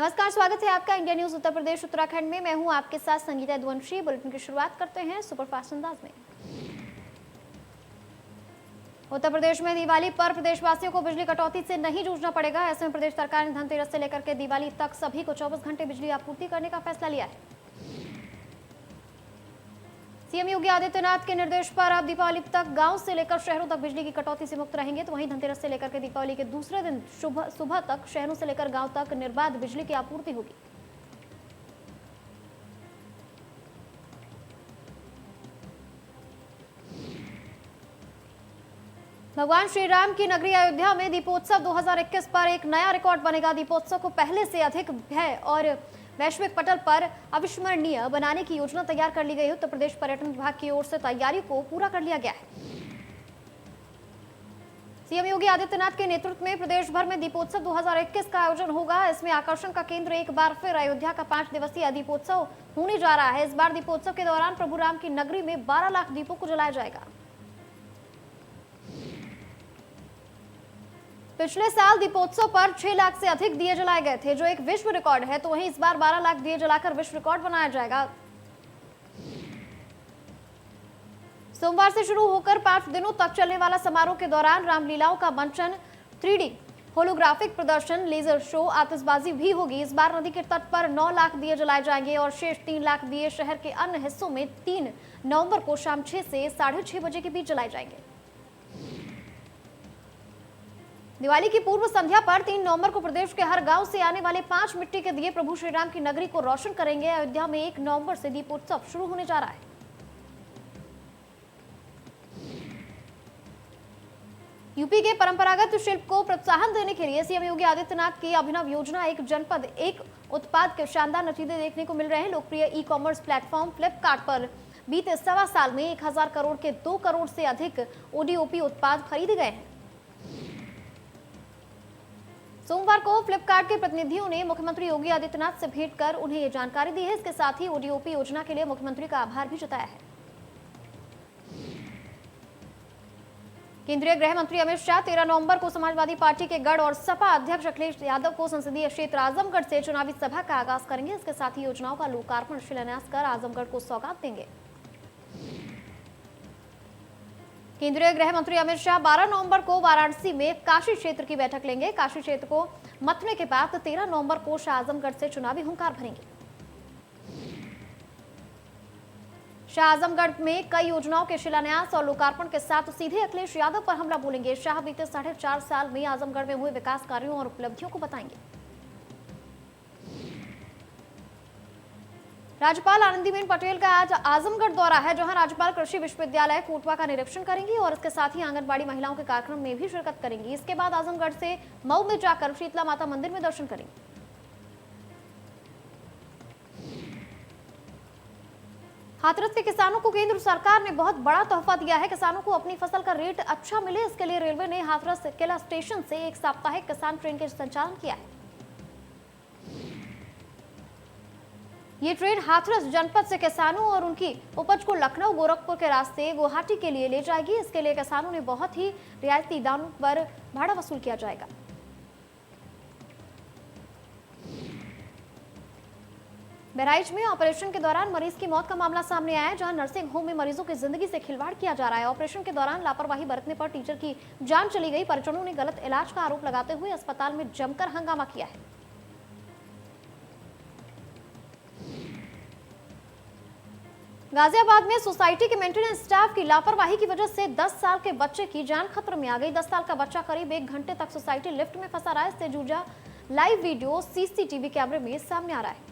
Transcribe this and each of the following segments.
नमस्कार, स्वागत है आपका इंडिया न्यूज उत्तर प्रदेश उत्तराखंड में। मैं हूं आपके साथ संगीता द्वंशी। बुलेटिन की शुरुआत करते हैं सुपरफास्ट अंदाज में। उत्तर प्रदेश में दिवाली पर प्रदेशवासियों को बिजली कटौती से नहीं जूझना पड़ेगा। ऐसे में प्रदेश सरकार ने धनतेरस से लेकर के दिवाली तक सभी को 24 घंटे बिजली आपूर्ति करने का फैसला लिया है। सीएम योगी आदित्यनाथ के निर्देश पर अब दीपावली तक गांव से लेकर शहरों तक बिजली की कटौती से मुक्त रहेंगे। तो वहीं धनतेरस से लेकर के दीपावली के दूसरे दिन सुबह तक शहरों से लेकर गांव तक निर्बाध बिजली की आपूर्ति होगी। भगवान श्री राम की नगरी अयोध्या में दीपोत्सव 2021 पर एक नया रिकॉर्ड बनेगा। दीपोत्सव को पहले से अधिक भव्य और वैश्विक पटल पर अविस्मरणीय बनाने की योजना तैयार कर ली गई है। उत्तर प्रदेश पर्यटन विभाग की ओर से तैयारी को पूरा कर लिया गया है। सीएम योगी आदित्यनाथ के नेतृत्व में प्रदेश भर में दीपोत्सव 2021 का आयोजन होगा। इसमें आकर्षण का केंद्र एक बार फिर अयोध्या का 5 दिवसीय दीपोत्सव होने जा रहा है। इस बार दीपोत्सव के दौरान प्रभु राम की नगरी में 12 लाख दीपों को जलाया जाएगा। पिछले साल दीपोत्सव पर 6 लाख से अधिक दिए जलाए गए थे, जो एक विश्व रिकॉर्ड है। तो वहीं इस बार 12 लाख दिए जलाकर विश्व रिकॉर्ड बनाया जाएगा। सोमवार से शुरू होकर 5 दिनों तक चलने वाला समारोह के दौरान रामलीलाओं का मंचन, 3D होलोग्राफिक प्रदर्शन, लेजर शो, आतिशबाजी भी होगी। इस बार नदी के तट पर 9 लाख दिए जलाए जाएंगे और शेष 3 लाख दिए शहर के अन्य हिस्सों में 3 नवंबर को शाम 6 से 6:30 बजे के बीच जलाए जाएंगे। दिवाली की पूर्व संध्या पर 3 नवंबर को प्रदेश के हर गांव से आने वाले 5 मिट्टी के दिए प्रभु श्री राम की नगरी को रोशन करेंगे। अयोध्या में 1 नवंबर से दीपोत्सव शुरू होने जा रहा है। यूपी के परंपरागत शिल्प को प्रोत्साहन देने के लिए सीएम योगी आदित्यनाथ की अभिनव योजना एक जनपद एक उत्पाद के शानदार नतीजे देखने को मिल रहे हैं। लोकप्रिय ई कॉमर्स प्लेटफॉर्म फ्लिपकार्ट पर बीते 1.25 साल में 1000 करोड़ के 2 करोड़ से अधिक ओडीओपी उत्पाद खरीदे गए हैं। सोमवार को फ्लिपकार्ट के प्रतिनिधियों ने मुख्यमंत्री योगी आदित्यनाथ से भेंट कर उन्हें ये जानकारी दी है। इसके साथ ही ओडीओपी योजना के लिए मुख्यमंत्री का आभार भी जताया है। केंद्रीय गृह मंत्री अमित शाह 13 नवंबर को समाजवादी पार्टी के गढ़ और सपा अध्यक्ष अखिलेश यादव को संसदीय क्षेत्र आजमगढ़ से चुनावी सभा का आगाज करेंगे। इसके साथ ही योजनाओं का लोकार्पण शिलान्यास कर आजमगढ़ को सौगात देंगे। केंद्रीय गृह मंत्री अमित शाह 12 नवंबर को वाराणसी में काशी क्षेत्र की बैठक लेंगे। काशी क्षेत्र को मतने के बाद 13 नवंबर को शाह आजमगढ़ से चुनावी हुंकार भरेंगे। शाह आजमगढ़ में कई योजनाओं के शिलान्यास और लोकार्पण के साथ सीधे अखिलेश यादव पर हमला बोलेंगे। शाह बीते 4.5 साल में आजमगढ़ में हुए विकास कार्यों और उपलब्धियों को बताएंगे। राज्यपाल आनंदीबेन पटेल का आज आजमगढ़ दौरा है, जहां राज्यपाल कृषि विश्वविद्यालय कोटवा का निरीक्षण करेंगी और इसके साथ ही आंगनबाड़ी महिलाओं के कार्यक्रम में भी शिरकत करेंगी। इसके बाद आजमगढ़ से मऊ में जाकर शीतला माता मंदिर में दर्शन करेंगी। हाथरस के किसानों को केंद्र सरकार ने बहुत बड़ा तोहफा दिया है। किसानों को अपनी फसल का रेट अच्छा मिले, इसके लिए रेलवे ने हाथरस किला स्टेशन से एक साप्ताहिक किसान ट्रेन का संचालन किया है। ये ट्रेन हाथरस जनपद से किसानों और उनकी उपज को लखनऊ गोरखपुर के रास्ते गुवाहाटी के लिए ले जाएगी। इसके लिए किसानों ने बहुत ही रियायती दामों पर भाड़ा वसूल किया जाएगा। बहराइच में ऑपरेशन के दौरान मरीज की मौत का मामला सामने आया है, जहां नर्सिंग होम में मरीजों की जिंदगी से खिलवाड़ किया जा रहा है। ऑपरेशन के दौरान लापरवाही बरतने पर टीचर की जान चली गई। परिजनों ने गलत इलाज का आरोप लगाते हुए अस्पताल में जमकर हंगामा किया है। गाजियाबाद में सोसाइटी के मेंटेनेंस स्टाफ की लापरवाही की वजह से 10 साल के बच्चे की जान खतरे में आ गई। 10 साल का बच्चा करीब 1 घंटे तक सोसाइटी लिफ्ट में फंसा रहा है। इससे जुड़ा लाइव वीडियो सीसीटीवी कैमरे में सामने आ रहा है।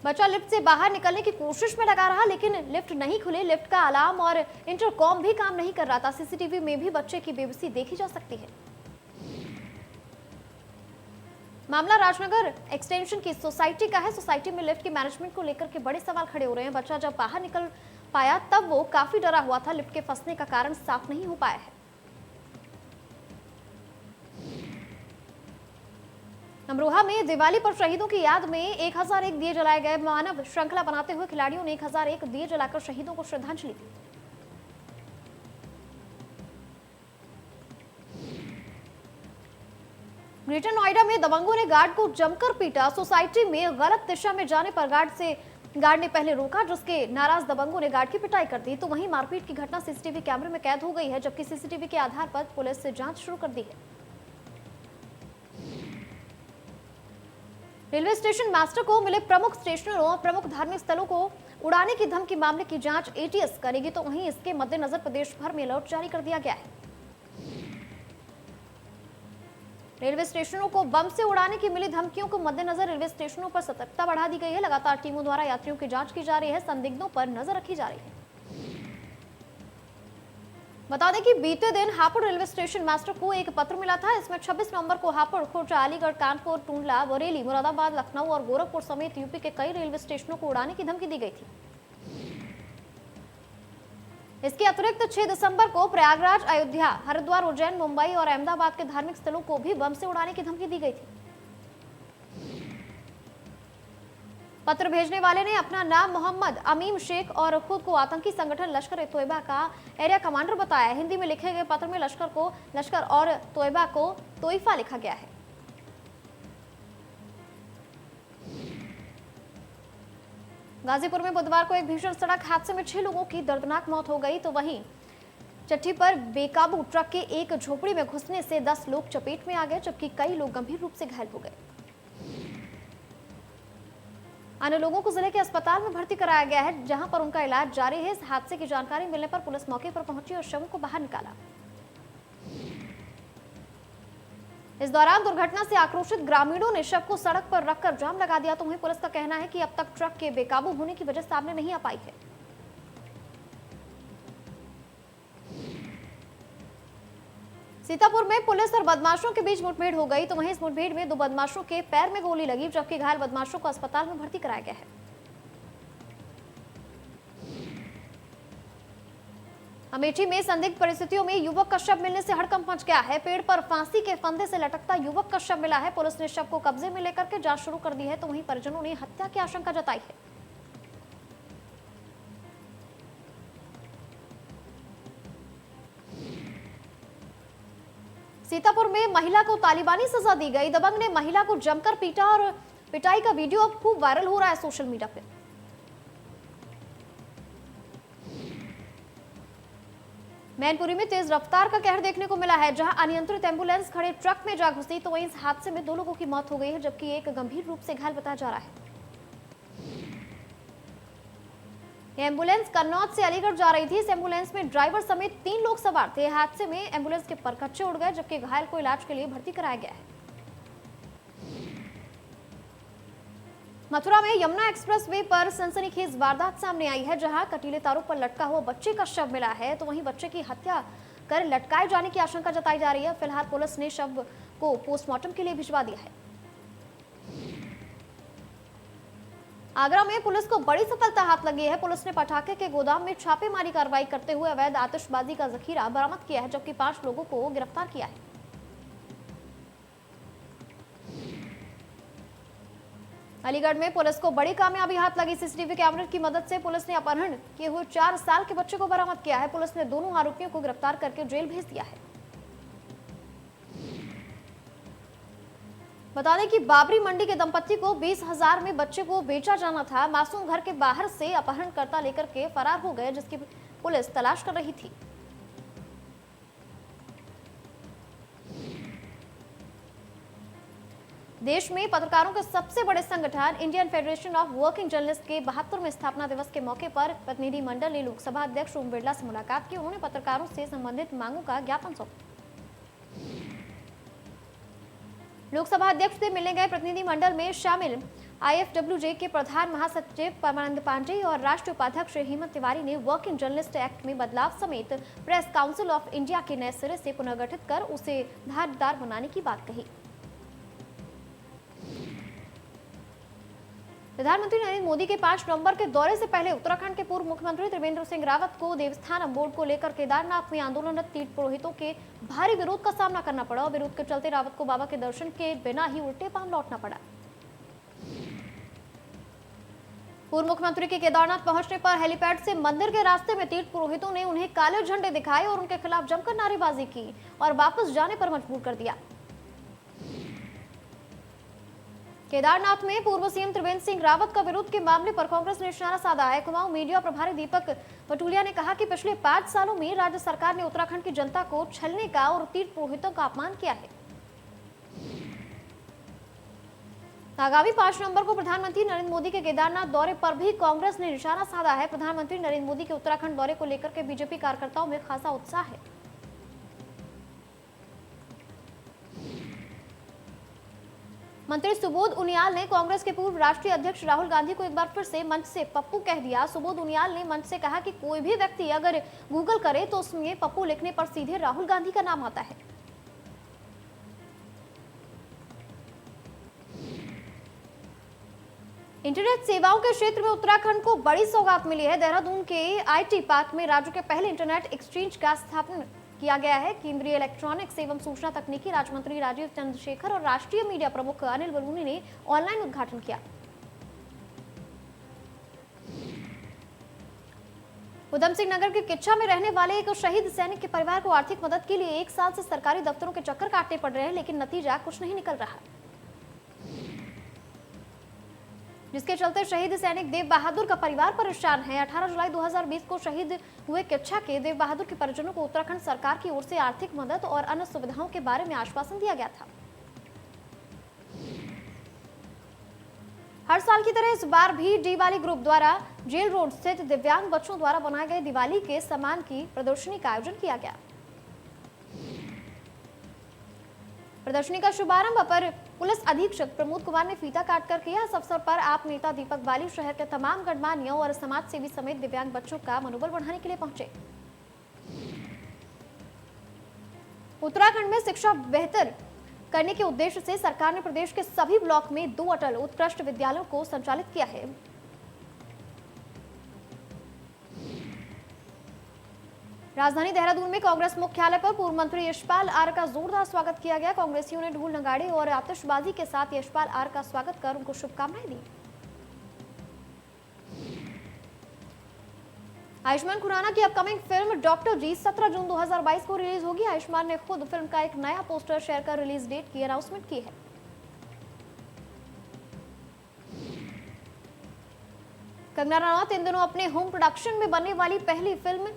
बच्चा लिफ्ट से बाहर निकलने की कोशिश में लगा रहा, लेकिन लिफ्ट नहीं खुले। लिफ्ट का अलार्म और इंटरकॉम भी काम नहीं कर रहा था। सीसीटीवी में भी बच्चे की बेबसी देखी जा सकती है। मामला राजनगर एक्सटेंशन की सोसाइटी का है। सोसाइटी में लिफ्ट की मैनेजमेंट को लेकर के बड़े सवाल खड़े हो रहे हैं। बच्चा जब बाहर निकल पाया तब वो काफी डरा हुआ था। लिफ्ट के फंसने का कारण साफ नहीं हो पाया है। अमरोहा में दिवाली पर शहीदों की याद में 1001 दिए जलाए गए। मानव श्रृंखला बनाते हुए खिलाड़ियों ने 1001 दिए जलाकर शहीदों को श्रद्धांजलि दी। ग्रेटर नोएडा में दबंगों ने गार्ड को जमकर पीटा। सोसाइटी में गलत दिशा में जाने पर गार्ड ने पहले रोका, जिसके नाराज दबंगों ने गार्ड की पिटाई कर दी। तो वहीं मारपीट की घटना सीसीटीवी कैमरे में कैद हो गई है, जबकि सीसीटीवी के आधार पर पुलिस से जांच शुरू कर दी है। रेलवे स्टेशन मास्टर को मिले प्रमुख स्टेशनों और प्रमुख धार्मिक स्थलों को उड़ाने की धमकी मामले की जांच एटीएस करेगी। तो वहीं इसके मद्देनजर प्रदेश भर में अलर्ट जारी कर दिया गया है। रेलवे स्टेशनों को बम से उड़ाने की मिली धमकियों को मद्देनजर रेलवे स्टेशनों पर सतर्कता बढ़ा दी गई है। लगातार टीमों द्वारा यात्रियों की जांच की जा रही है, संदिग्धों पर नजर रखी जा रही है। बता दें कि बीते दिन हापुड़ रेलवे स्टेशन मास्टर को एक पत्र मिला था। इसमें 26 नवंबर को हापुड़, खुर्जा, अलीगढ़, कानपुर, टूंडला, बरेली, मुरादाबाद, लखनऊ और गोरखपुर समेत यूपी के कई रेलवे स्टेशनों को उड़ाने की धमकी दी गई थी। इसके अतिरिक्त 6 दिसंबर को प्रयागराज, अयोध्या, हरिद्वार, उज्जैन, मुंबई और अहमदाबाद के धार्मिक स्थलों को भी बम से उड़ाने की धमकी दी गई थी। पत्र भेजने वाले ने अपना नाम मोहम्मद अमीम शेख और खुद को आतंकी संगठन लश्कर-ए-तोयबा का एरिया कमांडर बताया। हिंदी में लिखे गए पत्र में लश्कर और तोयबा को तोइफा लिखा गया है। गाजीपुर में बुधवार को एक भीषण सड़क हादसे में 6 लोगों की दर्दनाक मौत हो गई। तो वहीं चट्टी पर बेकाबू ट्रक के एक झोपड़ी में घुसने से 10 लोग चपेट में आ गए, जबकि कई लोग गंभीर रूप से घायल हो गए। अन्य लोगों को जिले के अस्पताल में भर्ती कराया गया है, जहां पर उनका इलाज जारी है। इस हादसे की जानकारी मिलने पर पुलिस मौके पर पहुंची और शवों को बाहर निकाला। इस दौरान दुर्घटना से आक्रोशित ग्रामीणों ने शव को सड़क पर रखकर जाम लगा दिया। तो वहीं पुलिस का कहना है कि अब तक ट्रक के बेकाबू होने की वजह सामने नहीं आ पाई है। सीतापुर में पुलिस और बदमाशों के बीच मुठभेड़ हो गई। तो वहीं इस मुठभेड़ में 2 बदमाशों के पैर में गोली लगी, जबकि घायल बदमाशों को अस्पताल में भर्ती कराया गया है। अमेठी में संदिग्ध परिस्थितियों में युवक का शव मिलने से हड़कंप मच गया है। पेड़ पर फांसी के फंदे से लटकता युवक का शव मिला है। पुलिस ने शव को कब्जे में लेकर के जांच शुरू कर दी है। तो वहीं परिजनों ने हत्या की आशंका जताई है। सीतापुर में महिला को तालिबानी सजा दी गई। दबंग ने महिला को जमकर पीटा और पिटाई का वीडियो अब खूब वायरल हो रहा है सोशल मीडिया पर। मैनपुरी में तेज रफ्तार का कहर देखने को मिला है, जहां अनियंत्रित एम्बुलेंस खड़े ट्रक में जा घुसी। तो वहीं इस हादसे में 2 लोगों की मौत हो गई है, जबकि एक गंभीर रूप से घायल बताया जा रहा है। यह एम्बुलेंस कन्नौज से अलीगढ़ जा रही थी। इस एम्बुलेंस में ड्राइवर समेत 3 लोग सवार थे। हादसे में एम्बुलेंस के परखच्चे उड़ गए, जबकि घायल को इलाज के लिए भर्ती कराया गया है। मथुरा में यमुना एक्सप्रेस वे पर सनसनीखेज वारदात सामने आई है, जहां कटीले तारों पर लटका हुआ बच्चे का शव मिला है। तो वहीं बच्चे की हत्या कर लटकाए जाने की आशंका जताई जा रही है। फिलहाल पुलिस ने शव को पोस्टमार्टम के लिए भिजवा दिया है। आगरा में पुलिस को बड़ी सफलता हाथ लगी है। पुलिस ने पटाखे के गोदाम में छापेमारी कार्रवाई करते हुए अवैध आतिशबाजी का जखीरा बरामद किया है, जबकि 5 लोगों को गिरफ्तार किया है। अलीगढ़ में पुलिस को बड़ी कामयाबी हाथ लगी। सीसीटीवी कैमरे की मदद से पुलिस ने अपहरण किए हुए 4 साल के बच्चे को बरामद किया है। पुलिस ने दोनों आरोपियों को गिरफ्तार करके जेल भेज दिया है। बता दें कि बाबरी मंडी के दंपत्ति को 20,000 में बच्चे को बेचा जाना था। मासूम घर के बाहर से अपहरणकर्ता लेकर के फरार हो गए, जिसकी पुलिस तलाश कर रही थी। देश में पत्रकारों के सबसे बड़े संगठन Indian federation of working journalist के 72वें स्थापना दिवस के मौके पर प्रतिनिधि मंडल ने लोकसभा अध्यक्ष ओम बिरला से मुलाकात की। उन्होंने पत्रकारों से संबंधित मांगों का ज्ञापन सौंपा। लोकसभा अध्यक्ष से मिलने गए प्रतिनिधि मंडल में शामिल आईएफडब्ल्यूजे के प्रधान महासचिव परमानंद पांडेय और राष्ट्रीय उपाध्यक्ष हेमंत तिवारी ने वर्किंग जर्नलिस्ट एक्ट में बदलाव समेत प्रेस काउंसिल ऑफ इंडिया के नए सिरे से पुनर्गठित कर उसे धारदार बनाने की बात कही। प्रधानमंत्री नरेंद्र मोदी के 5 नवंबर के दौरे से पहले उत्तराखंड के पूर्व मुख्यमंत्री त्रिवेंद्र सिंह रावत को देवस्थानम बोर्ड को लेकर केदारनाथ में आंदोलनरत तीर्थ पुरोहितों के भारी विरोध का सामना करना पड़ा और विरोध के चलते रावत को बाबा के दर्शन के बिना ही उल्टे पांव लौटना पड़ा। पूर्व मुख्यमंत्री के केदारनाथ पहुंचने पर हेलीपैड से मंदिर के रास्ते में तीर्थ पुरोहितों ने उन्हें काले झंडे दिखाए और उनके खिलाफ जमकर नारेबाजी की और वापस जाने पर मजबूर कर दिया। केदारनाथ में पूर्व सीएम त्रिवेंद्र सिंह रावत का विरोध के मामले पर कांग्रेस ने निशाना साधा है। कुमाऊं मीडिया प्रभारी दीपक पटुलिया ने कहा कि पिछले 5 सालों में राज्य सरकार ने उत्तराखंड की जनता को छलने का और तीर्थ पुरोहितों का अपमान किया है। आगामी 5 नवंबर को प्रधानमंत्री नरेंद्र मोदी के केदारनाथ दौरे पर भी कांग्रेस ने निशाना साधा है। प्रधानमंत्री नरेंद्र मोदी के उत्तराखंड दौरे को लेकर के बीजेपी कार्यकर्ताओं में खासा उत्साह है। मंत्री सुबोध उनियाल ने कांग्रेस के पूर्व राष्ट्रीय अध्यक्ष राहुल गांधी को एक बार फिर से मंच से पप्पू कह दिया। सुबोध उनियाल ने मंच से कहा कि कोई भी व्यक्ति अगर गूगल करे तो उसमें पप्पू लिखने पर सीधे राहुल गांधी का नाम आता है। इंटरनेट सेवाओं के क्षेत्र में उत्तराखंड को बड़ी सौगात मिली है। देहरादून के आईटी पार्क में राज्य के पहले इंटरनेट एक्सचेंज का स्थापना किया गया है। केंद्रीय इलेक्ट्रॉनिक्स एवं सूचना तकनीकी राज्य मंत्री राजीव चंद्रशेखर और राष्ट्रीय मीडिया प्रमुख अनिल बलूनी ने ऑनलाइन उद्घाटन किया। उधम सिंह नगर के किच्छा में रहने वाले एक शहीद सैनिक के परिवार को आर्थिक मदद के लिए 1 साल से सरकारी दफ्तरों के चक्कर काटने पड़ रहे हैं, लेकिन नतीजा कुछ नहीं निकल रहा, जिसके चलते शहीद सैनिक देव बहादुर का परिवार परेशान है। 18 जुलाई 2020 को शहीद हुए किच्छा के देव बहादुर के परिजनों को उत्तराखंड सरकार की ओर से आर्थिक मदद और अन्य सुविधाओं के बारे में आश्वासन दिया गया था। हर साल की तरह इस बार भी दिवाली ग्रुप द्वारा जेल रोड स्थित दिव्यांग बच्चों द्वारा बनाए गए दिवाली के सामान की प्रदर्शनी का आयोजन किया गया। प्रदर्शनी का शुभारंभ अपर पुलिस अधीक्षक प्रमोद कुमार ने फीता काटकर किया। इस अवसर पर आप नेता दीपक बाली शहर के तमाम गणमान्यों और समाज सेवी समेत दिव्यांग बच्चों का मनोबल बढ़ाने के लिए पहुंचे। उत्तराखंड में शिक्षा बेहतर करने के उद्देश्य से सरकार ने प्रदेश के सभी ब्लॉक में 2 अटल उत्कृष्ट विद्यालयों को संचालित किया है। राजधानी देहरादून में कांग्रेस मुख्यालय पर पूर्व मंत्री यशपाल आर का जोरदार स्वागत किया गया। कांग्रेसियों ने ढोल नगाड़े और आतिशबाजी के साथ यशपाल आर का स्वागत कर उनको शुभकामनाएं दी। आयुष्मान खुराना की अपकमिंग फिल्म डॉक्टर जी 17 जून 2022 को रिलीज होगी। आयुष्मान ने खुद फिल्म का एक नया पोस्टर शेयर कर रिलीज डेट की अनाउंसमेंट की है। कंगना रनौत इन दिनों अपने होम प्रोडक्शन में बनने वाली पहली फिल्म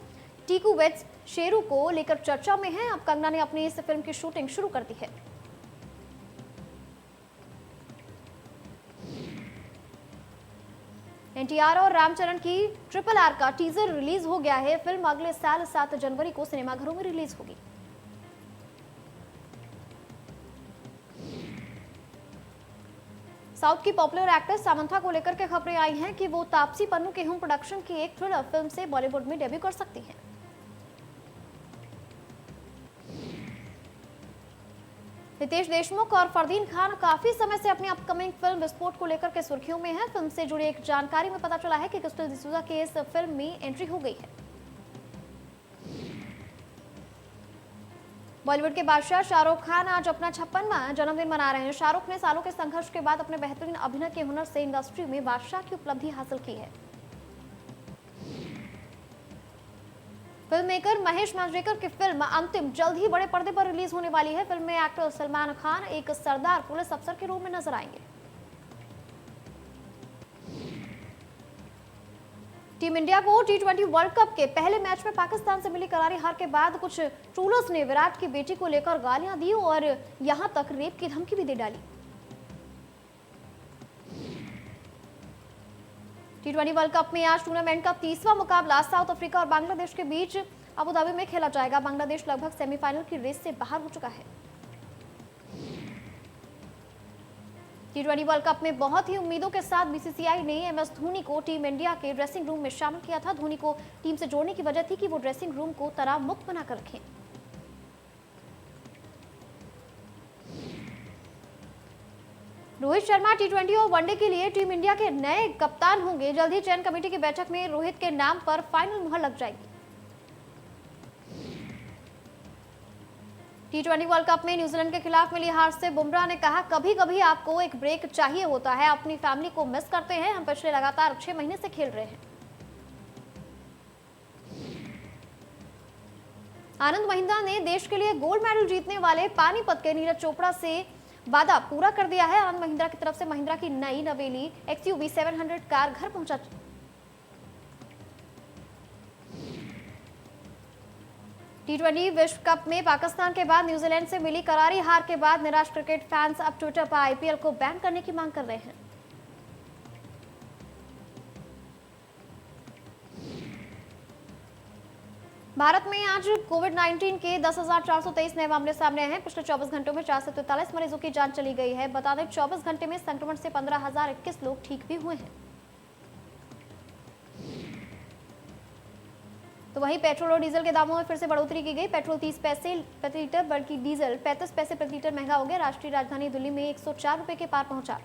टीकू वेट्स शेरू को लेकर चर्चा में है। अब कंगना ने अपनी इस फिल्म की शूटिंग शुरू कर दी है। एनटीआर और रामचरण की RRR का टीजर रिलीज हो गया है। फिल्म अगले साल 7 जनवरी को सिनेमाघरों में रिलीज होगी। साउथ की पॉपुलर एक्ट्रेस सामंथा को लेकर के खबरें आई हैं कि वो तापसी पन्नू के होम प्रोडक्शन की एक थ्रिलर फिल्म से बॉलीवुड में डेब्यू कर सकती हैं। रितेश देशमुख और फरदीन खान काफी समय से अपनी अपकमिंग फिल्म विस्फोट को लेकर के सुर्खियों में है। फिल्म से जुड़ी एक जानकारी में पता चला है कि क्रिस्टल डिसूजा के इस फिल्म में एंट्री हो गई है। बॉलीवुड के बादशाह शाहरुख खान आज अपना 56वां जन्मदिन मना रहे हैं। शाहरुख ने सालों के संघर्ष के बाद अपने बेहतरीन अभिनय के हुनर से इंडस्ट्री में बादशाह की उपलब्धि हासिल की है। फिल्म मेकर महेश मांजरेकर की फिल्म अंतिम जल्द ही बड़े पर्दे पर रिलीज होने वाली है। फिल्म में एक्टर सलमान खान एक सरदार पुलिस अफसर के रूप में नजर आएंगे। टीम इंडिया को T20 वर्ल्ड कप के पहले मैच में पाकिस्तान से मिली करारी हार के बाद कुछ ट्रोलर्स ने विराट की बेटी को लेकर गालियां दी और यहां तक रेप की धमकी भी दे डाली। T20 वर्ल्ड कप में आज टूर्नामेंट का 30वां मुकाबला साउथ अफ्रीका और बांग्लादेश के बीच अबू धाबी में खेला जाएगा। बांग्लादेश लगभग सेमीफाइनल की रेस से बाहर हो चुका है। T20 वर्ल्ड कप में बहुत ही उम्मीदों के साथ बीसीसीआई ने MS धोनी को टीम इंडिया के ड्रेसिंग रूम में शामिल किया था। धोनी को टीम से जोड़ने की वजह थी कि वो ड्रेसिंग रूम को तनाव मुक्त बनाकर रखें। रोहित शर्मा T20 और वनडे के लिए टीम इंडिया के नए कप्तान होंगे। जल्द ही चयन कमेटी की बैठक में रोहित के नाम पर फाइनल मुहर लग जाएगी। T20 वर्ल्ड कप में न्यूजीलैंड के खिलाफ मिली हार से बुमराह ने कहा, कभी कभी आपको एक ब्रेक चाहिए होता है। अपनी फैमिली को मिस करते हैं। हम पिछले लगातार 6 महीने से खेल रहे हैं। आनंद महिंद्रा ने देश के लिए गोल्ड मेडल जीतने वाले पानीपत के नीरज चोपड़ा से वादा पूरा कर दिया है। आनंद महिंद्रा की तरफ से महिंद्रा की नई नवेली XUV 700 कार घर पहुंचा। T20 विश्व कप में पाकिस्तान के बाद न्यूजीलैंड से मिली करारी हार के बाद निराश क्रिकेट फैंस अब ट्विटर पर IPL को बैन करने की मांग कर रहे हैं। भारत में आज कोविड-19 के 10,423 नए मामले सामने आए हैं। पिछले 24 घंटों में 443 मरीजों की जान चली गई है। बता दें 24 घंटे में संक्रमण से 15,021 लोग ठीक भी हुए हैं। तो वहीं पेट्रोल और डीजल के दामों में फिर से बढ़ोतरी की गई। पेट्रोल 30 पैसे प्रति लीटर बल्कि डीजल 35 पैसे प्रति लीटर महंगा हो गया। राष्ट्रीय राजधानी दिल्ली में 104 रुपए के पार पहुंचा।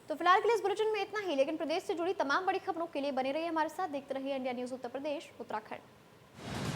तो फिलहाल के लिए इस बुलेटिन में इतना ही, लेकिन प्रदेश से जुड़ी तमाम बड़ी खबरों के लिए बने रहिए हमारे साथ। देखते रहिए इंडिया न्यूज उत्तर प्रदेश उत्तराखंड।